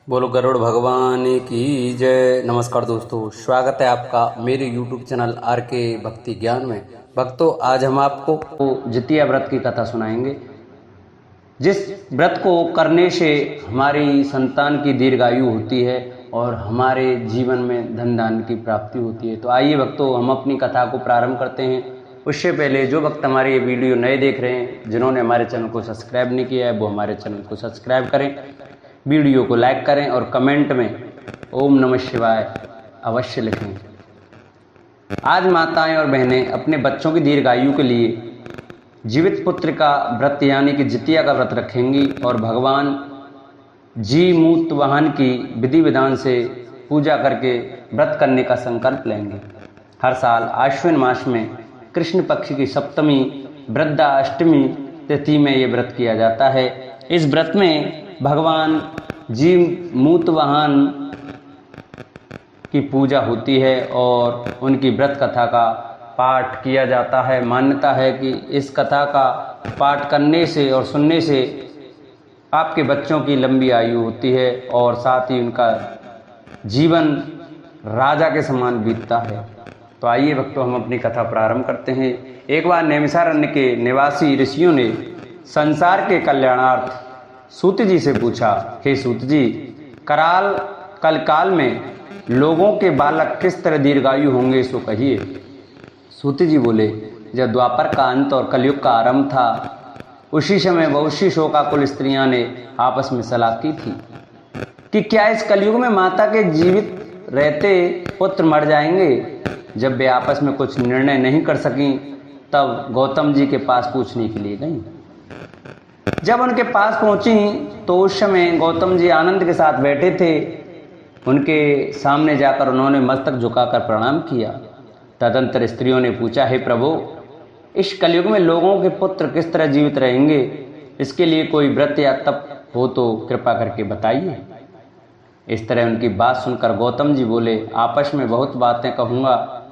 बोलो गरुड़ भगवान की जय। नमस्कार दोस्तों, स्वागत है आपका मेरे YouTube चैनल आर के भक्ति ज्ञान में। भक्तों, आज हम आपको जितिया व्रत की कथा सुनाएंगे, जिस व्रत को करने से हमारी संतान की दीर्घायु होती है और हमारे जीवन में धन धान्य की प्राप्ति होती है। तो आइए भक्तों, हम अपनी कथा को प्रारंभ करते हैं। उससे पहले जो भक्त हमारे ये वीडियो नए देख रहे हैं, जिन्होंने हमारे चैनल को सब्सक्राइब नहीं किया है, वो हमारे चैनल को सब्सक्राइब करें, वीडियो को लाइक करें और कमेंट में ओम नमः शिवाय अवश्य लिखें। आज माताएं और बहनें अपने बच्चों की दीर्घायु के लिए जीवित पुत्र का व्रत यानी कि जितिया का व्रत रखेंगी और भगवान जीमूत वाहन की विधि विधान से पूजा करके व्रत करने का संकल्प लेंगे। हर साल आश्विन मास में कृष्ण पक्ष की सप्तमी वृद्धा अष्टमी तिथि में ये व्रत किया जाता है। इस व्रत में भगवान जीमूत वाहन की पूजा होती है और उनकी व्रत कथा का पाठ किया जाता है। मान्यता है कि इस कथा का पाठ करने से और सुनने से आपके बच्चों की लंबी आयु होती है और साथ ही उनका जीवन राजा के समान बीतता है। तो आइए भक्तों, हम अपनी कथा प्रारंभ करते हैं। एक बार नैमिषारण्य के निवासी ऋषियों ने संसार के कल्याणार्थ सूत जी से पूछा, हे सूत जी, कल काल में लोगों के बालक किस तरह दीर्घायु होंगे, सो कहिए। सूत जी बोले, जब द्वापर का अंत और कलयुग का आरंभ था, उसी समय बहुशी शोकाकुल स्त्रियां ने आपस में सलाह की थी कि क्या इस कलयुग में माता के जीवित रहते पुत्र मर जाएंगे। जब वे आपस में कुछ निर्णय नहीं कर सकी, तब गौतम जी के पास पूछने के लिए गईं। जब उनके पास पहुंची तो उस समय गौतम जी आनंद के साथ बैठे थे। उनके सामने जाकर उन्होंने मस्तक झुकाकर प्रणाम किया। तदंतर स्त्रियों ने पूछा, हे प्रभु, इस कलयुग में लोगों के पुत्र किस तरह जीवित रहेंगे, इसके लिए कोई व्रत या तप हो तो कृपा करके बताइए। इस तरह उनकी बात सुनकर गौतम जी बोले, आपस में बहुत बातें कहूँगा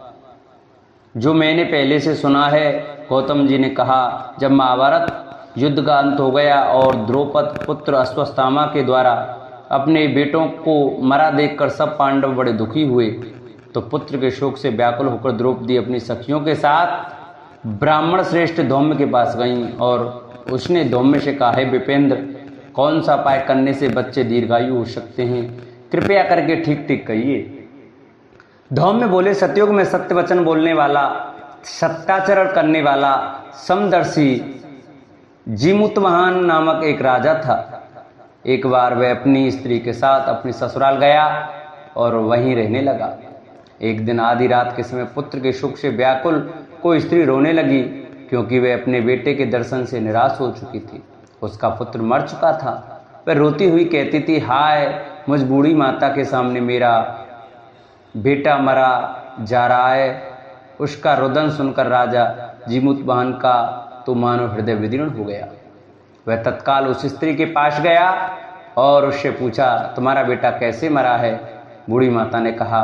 जो मैंने पहले से सुना है। गौतम जी ने कहा, जब महाभारत युद्ध का अंत हो गया और द्रौपद पुत्र अश्वत्थामा के द्वारा अपने बेटों को मरा देखकर सब पांडव बड़े दुखी हुए, तो पुत्र के शोक से व्याकुल होकर द्रौपदी अपनी सखियों के साथ ब्राह्मण श्रेष्ठ धौम्य के पास गईं और उसने धौम्य से कहा, हे विपेंद्र, कौन सा उपाय करने से बच्चे दीर्घायु हो सकते हैं, कृपया करके ठीक ठीक कहिए। धौम्य बोले, सतयुग में सत्य वचन बोलने वाला, सत्याचरण करने वाला, समदर्शी जीमूतवाहन नामक एक राजा था। एक बार वह अपनी स्त्री के साथ अपनी ससुराल गया और वहीं रहने लगा। एक दिन आधी रात के समय पुत्र के शोक से व्याकुल कोई स्त्री रोने लगी, क्योंकि वह अपने बेटे के दर्शन से निराश हो चुकी थी। उसका पुत्र मर चुका था। वह रोती हुई कहती थी, हाय, मुझ बूढ़ी माता के सामने मेरा बेटा मरा जा रहा है। उसका रुदन सुनकर राजा जीमूतवाहन का तो मानो हृदय विदीर्ण हो गया। वह तत्काल उस स्त्री के पास गया और उससे पूछा, तुम्हारा बेटा कैसे मरा है। बूढ़ी माता ने कहा,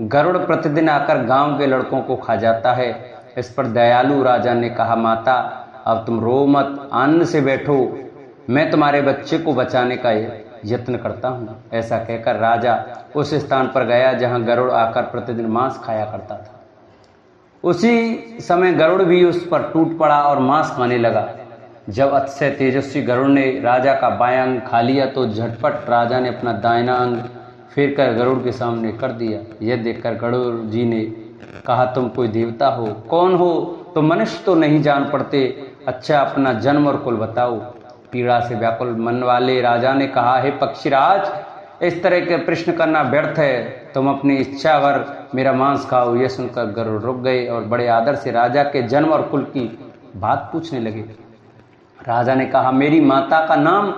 गरुड़ प्रतिदिन आकर गांव के लड़कों को खा जाता है। इस पर दयालु राजा ने कहा, माता, अब तुम रो मत, आनंद से बैठो, मैं तुम्हारे बच्चे को बचाने का यत्न करता हूँ। ऐसा कहकर राजा उस स्थान पर गया जहाँ गरुड़ आकर प्रतिदिन मांस खाया करता था। उसी समय गरुड़ भी उस पर टूट पड़ा और मांस खाने लगा। जब अतिशय तेजस्वी गरुड़ ने राजा का बायां अंग खा लिया, तो झटपट राजा ने अपना दाहिना अंग फेर कर गरुड़ के सामने कर दिया। यह देखकर गरुड़ जी ने कहा, तुम कोई देवता हो, कौन हो, तो मनुष्य तो नहीं जान पड़ते। अच्छा, अपना जन्म और कुल बताओ। पीड़ा से व्याकुल मन वाले राजा ने कहा, हे पक्षीराज, इस तरह के प्रश्न करना व्यर्थ है, तुम अपनी इच्छा भर मेरा मांस खाओ। यह सुनकर गरुड़ रुक गए और बड़े आदर से राजा के जन्म और कुल की बात पूछने लगे। राजा ने कहा, मेरी माता का नाम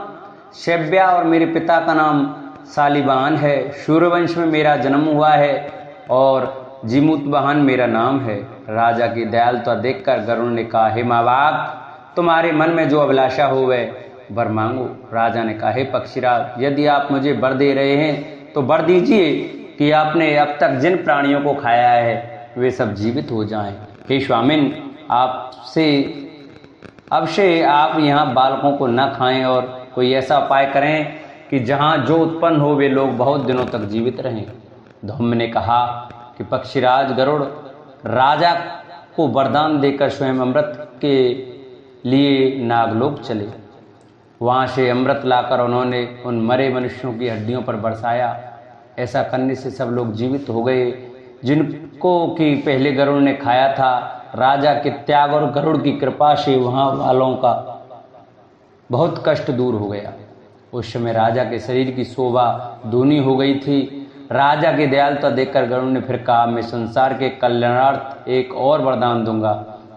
शैव्या और मेरे पिता का नाम शालिवाहन है। सूर्यवंश में मेरा जन्म हुआ है और जीमूतवाहन मेरा नाम है। राजा की दयालुता देखकर गरुड़ ने कहा, हे माँ बाप, तुम्हारे मन में जो अभिलाषा हो वह वर मांगो। राजा ने कहा, हे पक्षीराज, यदि आप मुझे वर दे रहे हैं तो वर दीजिए कि आपने अब तक जिन प्राणियों को खाया है वे सब जीवित हो जाएं। हे स्वामिन, अब से आप यहाँ बालकों को न खाएं और कोई ऐसा उपाय करें कि जहाँ जो उत्पन्न हो वे लोग बहुत दिनों तक जीवित रहें। धम्म ने कहा कि पक्षीराज गरुड़ राजा को वरदान देकर स्वयं अमृत के लिए नागलोक चले। वहाँ से अमृत लाकर उन्होंने उन मरे मनुष्यों की हड्डियों पर बरसाया। ऐसा करने से सब लोग जीवित हो गए जिनको कि पहले गरुड़ ने खाया था। राजा के त्याग और गरुड़ की कृपा से वहाँ वालों का बहुत कष्ट दूर हो गया। उस समय राजा के शरीर की शोभा दूनी हो गई थी। राजा की दयालुता देखकर गरुड़ ने फिर कहा, मैं संसार के कल्याणार्थ एक और वरदान दूंगा।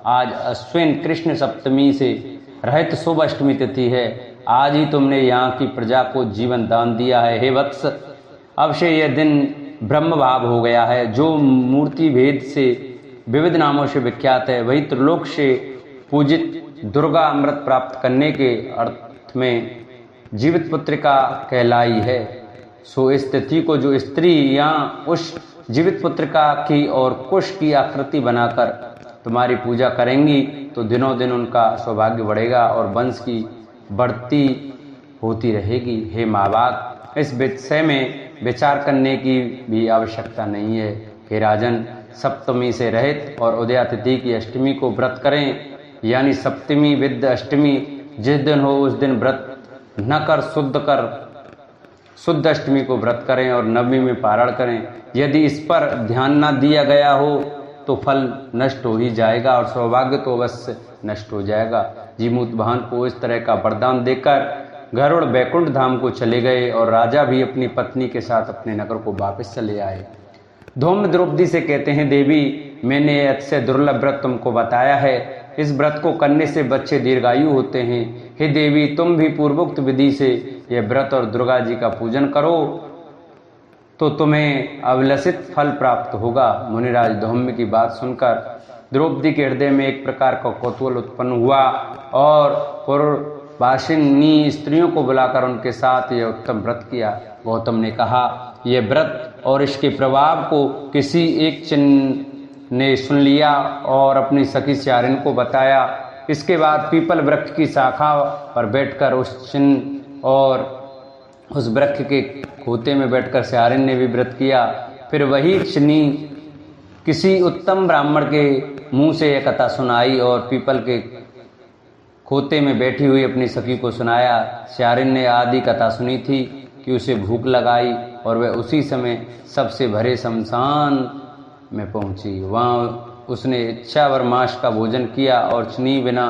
आज अश्विन कृष्ण सप्तमी से रहित शुभ अष्टमी तिथि है। आज ही तुमने यहाँ की प्रजा को जीवन दान दिया है। हे वत्स, अब से यह दिन ब्रह्म भाव हो गया है। जो मूर्ति भेद से विविध नामों से विख्यात है, वही त्रिलोक से पूजित दुर्गा अमृत प्राप्त करने के अर्थ में जीवित पुत्रिका कहलाई है। सो इस तिथि को जो स्त्री या उस जीवित पुत्रिका की और कुश की आकृति बनाकर तुम्हारी पूजा करेंगी तो दिनों दिन उनका सौभाग्य बढ़ेगा और वंश की बढ़ती होती रहेगी। हे माँ बाप, इस विषय में विचार करने की भी आवश्यकता नहीं है। हे राजन, सप्तमी से रहित और उदया तिथि की अष्टमी को व्रत करें, यानी सप्तमी विद्य अष्टमी जिस दिन हो उस दिन व्रत न कर शुद्ध अष्टमी को व्रत करें और नवमी में पारण करें। यदि इस पर ध्यान न दिया गया हो तो फल नष्ट हो ही जाएगा और सौभाग्य तो अवश्य नष्ट हो जाएगा। जीमूतवाहन को इस तरह का वरदान देकर गरुड़ बैकुंठ धाम को चले गए और राजा भी अपनी पत्नी के साथ अपने नगर को वापस चले आए। धूम्र द्रौपदी से कहते हैं, देवी, मैंने अतिशय दुर्लभ व्रत तुमको बताया है। इस व्रत को करने से बच्चे दीर्घायु होते हैं। हे देवी, तुम भी पूर्वोक्त विधि से यह व्रत और दुर्गा जी का पूजन करो तो तुम्हें अभिलषित फल प्राप्त होगा। मुनिराज धौम्य की बात सुनकर द्रौपदी के हृदय में एक प्रकार का कौतूहल उत्पन्न हुआ और पूर्ववासिनी स्त्रियों को बुलाकर उनके साथ यह उत्तम व्रत किया। गौतम ने कहा, यह व्रत और इसके प्रभाव को किसी एक चिन्ह ने सुन लिया और अपनी सखी स्यारिन को बताया। इसके बाद पीपल वृक्ष की शाखा पर बैठकर उस चिन्ह और उस वृक्ष के खोते में बैठकर स्यारिन ने भी व्रत किया। फिर वही चिन्नी किसी उत्तम ब्राह्मण के मुंह से यह कथा सुनाई और पीपल के खोते में बैठी हुई अपनी सखी को सुनाया। स्यारिन ने आदि कथा सुनी थी कि उसे भूख लगाई और वह उसी समय सबसे भरे शमशान में पहुंची। वहाँ उसने इच्छावर मांस का भोजन किया और चिनी बिना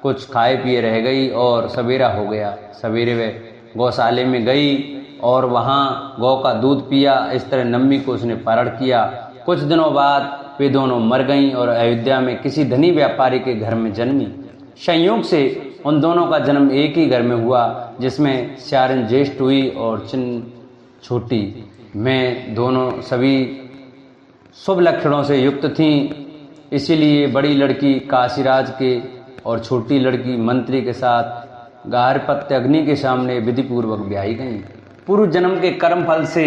कुछ खाए पिए रह गई और सवेरा हो गया। सवेरे वह गौशाले में गई और वहाँ गौ का दूध पिया। इस तरह नम्मी को उसने पारण किया। कुछ दिनों बाद वे दोनों मर गईं और अयोध्या में किसी धनी व्यापारी के घर में जन्मी। संयोग से उन दोनों का जन्म एक ही घर में हुआ, जिसमें स्यारिन ज्येष्ठ हुई और चिन्न छोटी। मैं दोनों सभी शुभ लक्षणों से युक्त थीं, इसीलिए बड़ी लड़की काशीराज के और छोटी लड़की मंत्री के साथ गार्हपत्य अग्नि के सामने विधि पूर्वक ब्याही गईं। पूर्व जन्म के कर्म फल से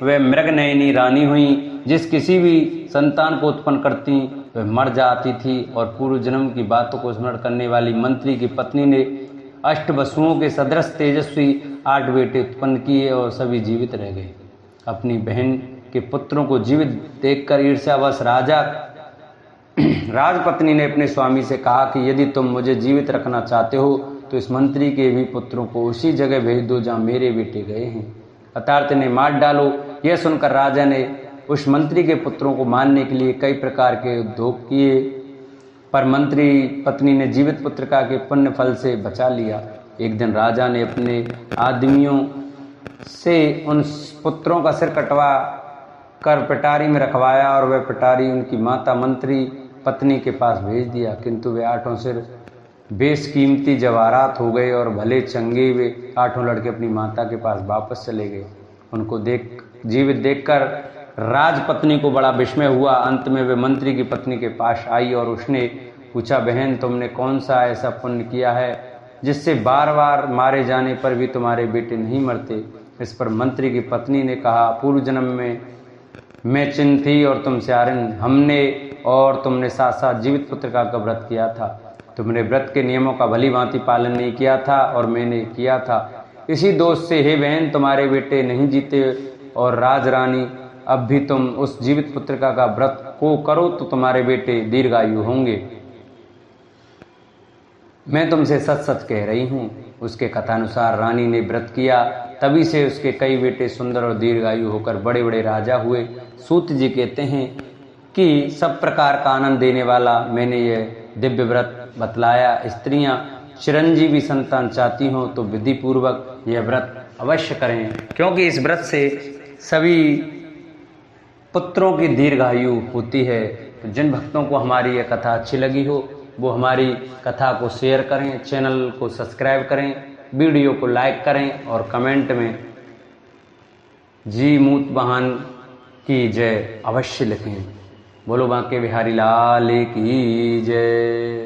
वे मृगनयनी रानी हुई। जिस किसी भी संतान को उत्पन्न करती वह मर जाती थी और पूर्व जन्म की बातों को स्मरण करने वाली मंत्री की पत्नी ने अष्टवसुओं के सदृश तेजस्वी 8 बेटे उत्पन्न किए और सभी जीवित रह गए। अपनी बहन के पुत्रों को जीवित देखकर ईर्ष्यावश राजपत्नी ने अपने स्वामी से कहा कि यदि तुम मुझे जीवित रखना चाहते हो तो इस मंत्री के भी पुत्रों को उसी जगह भेज दो जहाँ मेरे बेटे गए हैं, अर्थात इन्हें मार डालो। यह सुनकर राजा ने उस मंत्री के पुत्रों को मारने के लिए कई प्रकार के उद्योग किए, पर मंत्री पत्नी ने जीवित पुत्रिका के पुण्य फल से बचा लिया। एक दिन राजा ने अपने आदमियों से उन पुत्रों का सिर कटवा कर पिटारी में रखवाया और वह पिटारी उनकी माता मंत्री पत्नी के पास भेज दिया, किंतु वे 8 सिर बेशकीमती जवाहरात हो गए और भले चंगे वे 8 लड़के अपनी माता के पास वापस चले गए। उनको जीवित देखकर राजपत्नी को बड़ा विस्मय हुआ। अंत में वे मंत्री की पत्नी के पास आई और उसने पूछा, बहन, तुमने कौन सा ऐसा पुण्य किया है जिससे बार बार मारे जाने पर भी तुम्हारे बेटे नहीं मरते? इस पर मंत्री की पत्नी ने कहा, पूर्व जन्म में मैं चिन्न थी और तुम स्यारिन, हमने और तुमने साथ साथ जीवित पुत्रिका का व्रत किया था। तुमने व्रत के नियमों का भली भांति पालन नहीं किया था और मैंने किया था, इसी दोष से हे बहन तुम्हारे बेटे नहीं जीते, और राज रानी अब भी तुम उस जीवित पुत्रिका का व्रत को करो तो तुम्हारे बेटे दीर्घायु होंगे। मैं तुमसे सच सच कह रही हूँ। उसके कथानुसार रानी ने व्रत किया, तभी से उसके कई बेटे सुंदर और दीर्घायु होकर बड़े बड़े राजा हुए। सूत जी कहते हैं कि सब प्रकार का आनंद देने वाला मैंने यह दिव्य व्रत बतलाया। स्त्रियां चिरंजीवी संतान चाहती हों तो विधि पूर्वक यह व्रत अवश्य करें, क्योंकि इस व्रत से सभी पुत्रों की दीर्घायु होती है। तो जिन भक्तों को हमारी यह कथा अच्छी लगी हो वो हमारी कथा को शेयर करें, चैनल को सब्सक्राइब करें, वीडियो को लाइक करें और कमेंट में जी मूत वाहन की जय अवश्य लिखें। बोलो बांके बिहारी लाल की जय।